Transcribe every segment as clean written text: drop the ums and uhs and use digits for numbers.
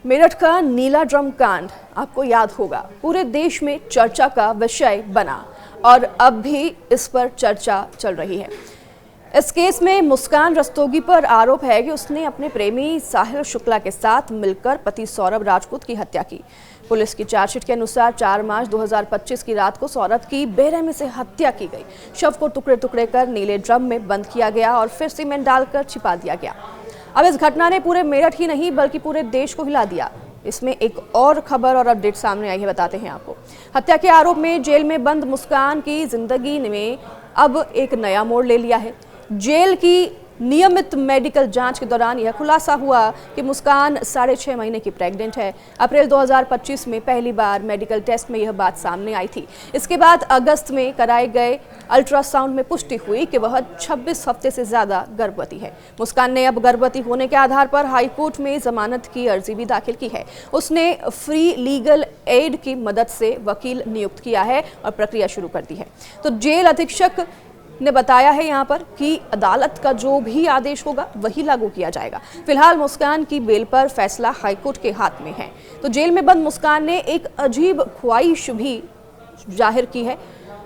मेरठ का नीला ड्रम कांड आपको याद होगा, पूरे देश में चर्चा का विषय बना और अब भी इस पर चर्चा चल रही है। इस केस में मुस्कान रस्तोगी पर आरोप है कि उसने अपने प्रेमी साहिल शुक्ला के साथ मिलकर पति सौरभ राजपूत की हत्या की। पुलिस की चार्जशीट के अनुसार 4 मार्च 2025 की रात को सौरभ की बेरहमी से हत्या की गई। शव को टुकड़े टुकड़े कर नीले ड्रम में बंद किया गया और फिर सीमेंट डालकर छिपा दिया गया। अब इस घटना ने पूरे मेरठ ही नहीं बल्कि पूरे देश को हिला दिया। इसमें एक और खबर और अपडेट सामने आई है, बताते हैं आपको। हत्या के आरोप में जेल में बंद मुस्कान की जिंदगी में अब एक नया मोड़ ले लिया है। जेल की नियमित मेडिकल जांच के दौरान यह खुलासा हुआ कि मुस्कान 6.5 महीने की प्रेग्नेंट है। अप्रैल 2025 में पहली बार मेडिकल टेस्ट में यह बात सामने आई थी। इसके बाद अगस्त में कराए गए अल्ट्रासाउंड में पुष्टि हुई कि वह 26 हफ्ते से ज्यादा गर्भवती है। मुस्कान ने अब गर्भवती होने के आधार पर हाईकोर्ट में जमानत की अर्जी भी दाखिल की है। उसने फ्री लीगल एड की मदद से वकील नियुक्त किया है और प्रक्रिया शुरू कर दी है। तो जेल अधीक्षक ने बताया है यहाँ पर कि अदालत का जो भी आदेश होगा वही लागू किया जाएगा। फिलहाल मुस्कान की बेल पर फैसला हाईकोर्ट के हाथ में है। तो जेल में बंद मुस्कान ने एक अजीब ख्वाहिश भी जाहिर की है।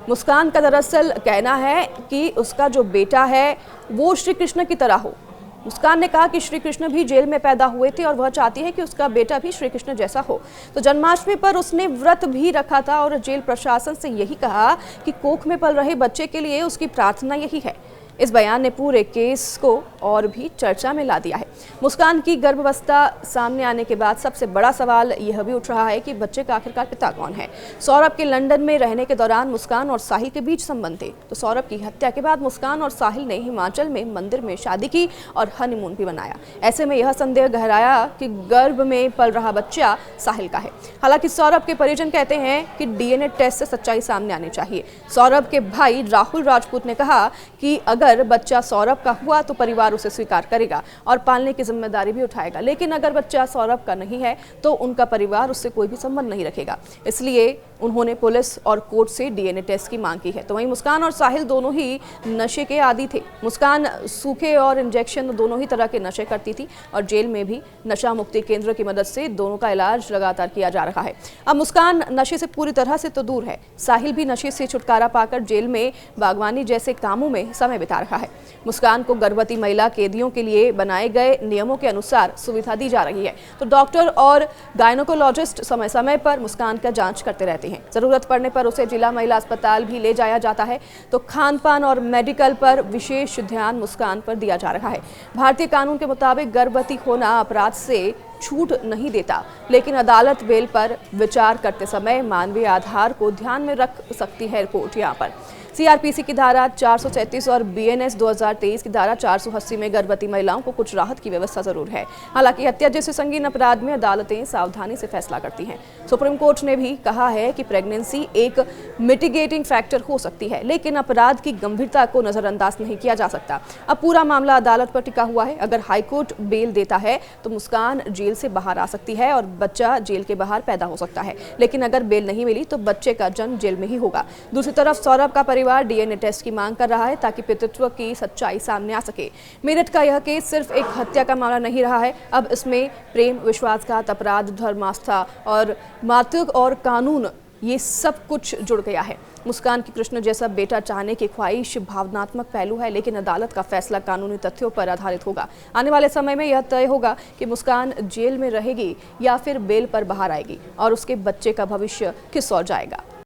मुस्कान का दरअसल कहना है कि उसका जो बेटा है वो श्री कृष्ण की तरह हो। मुस्कान ने कहा कि श्री कृष्ण भी जेल में पैदा हुए थे और वह चाहती है कि उसका बेटा भी श्री कृष्ण जैसा हो। तो जन्माष्टमी पर उसने व्रत भी रखा था और जेल प्रशासन से यही कहा कि कोख में पल रहे बच्चे के लिए उसकी प्रार्थना यही है। इस बयान ने पूरे केस को और भी चर्चा में ला दिया है। मुस्कान की गर्भावस्था सामने आने के बाद सबसे बड़ा सवाल यह भी उठ रहा है कि बच्चे का आखिरकार पिता कौन है। सौरभ के लंदन में रहने के दौरान मुस्कान और साहिल के बीच संबंध थे। तो सौरभ की हत्या के बाद मुस्कान और साहिल ने हिमाचल में मंदिर में शादी की और हनीमून भी मनाया। ऐसे में यह संदेह गहराया कि गर्भ में पल रहा बच्चा साहिल का है। हालांकि सौरभ के परिजन कहते हैं कि डीएनए टेस्ट से सच्चाई सामने आनी चाहिए। सौरभ के भाई राहुल राजपूत ने कहा कि अगर बच्चा सौरभ का हुआ तो परिवार उसे स्वीकार करेगा और पालने की जिम्मेदारी भी उठाएगा, लेकिन अगर बच्चा सौरभ का नहीं है तो उनका परिवार उससे कोई भी संबंध नहीं रखेगा। इसलिए उन्होंने पुलिस और कोर्ट से डीएनए टेस्ट की मांग की है। तो वहीं मुस्कान और साहिल दोनों ही नशे के आदी थे। मुस्कान सूखे और इंजेक्शन दोनों ही तरह के नशे करती थी और जेल में भी नशा मुक्ति केंद्र की मदद से दोनों का इलाज लगातार किया जा रहा है। अब मुस्कान नशे से पूरी तरह से तो दूर है, साहिल भी नशे से छुटकारा पाकर जेल में बागवानी जैसे कामों में समय बिता रहा है। मुस्कान को गर्भवती महिला कैदियों के लिए बनाए गए नियमों के अनुसार सुविधा दी जा रही है। तो डॉक्टर और गायनोकोलॉजिस्ट समय समय पर मुस्कान का जांच करते रहते हैं। जरूरत पड़ने पर उसे जिला महिला अस्पताल भी ले जाया जाता है। तो खान पान और मेडिकल पर विशेष ध्यान मुस्कान पर दिया जा रहा है। भारतीय कानून के मुताबिक गर्भवती होना अपराध से छूट नहीं देता, लेकिन अदालत बेल पर विचार करते समय मानवीय आधार को ध्यान में रख सकती है। कोर्ट यहाँ पर सीआरपीसी की धारा 433 और बीएनएस 2023 की धारा 480 में गर्भवती महिलाओं को कुछ राहत की व्यवस्था जरूर है। हालांकि हत्या जैसे संगीन अपराध में अदालतें सावधानी से फैसला करती हैं। सुप्रीम कोर्ट ने भी कहा है कि प्रेगनेंसी एक मिटिगेटिंग फैक्टर हो सकती है, लेकिन अपराध की गंभीरता को नजरअंदाज नहीं किया जा सकता। अब पूरा मामला अदालत पर टिका हुआ है। अगर हाईकोर्ट बेल देता है तो मुस्कान जेल से बाहर आ सकती है और बच्चा जेल के बाहर पैदा हो सकता है, लेकिन अगर बेल नहीं मिली तो बच्चे का जन्म जेल में ही होगा। दूसरी तरफ सौरभ का परिवार डीएनए टेस्ट की मांग कर रहा है ताकि पितृत्व की सच्चाई सामने आ सके। मेरठ का यह केस सिर्फ एक हत्या का मामला नहीं रहा है, अब इसमें प्रेम, विश्वासघात, अपराध, धर्म, आस्था और मातृत्व और कानून, ये सब कुछ जुड़ गया है। मुस्कान की कृष्ण जैसा बेटा चाहने की ख्वाहिश भावनात्मक पहलू है, लेकिन अदालत का फैसला कानूनी तथ्यों पर आधारित होगा। आने वाले समय में यह तय होगा कि मुस्कान जेल में रहेगी या फिर बेल पर बाहर आएगी और उसके बच्चे का भविष्य किस ओर जाएगा।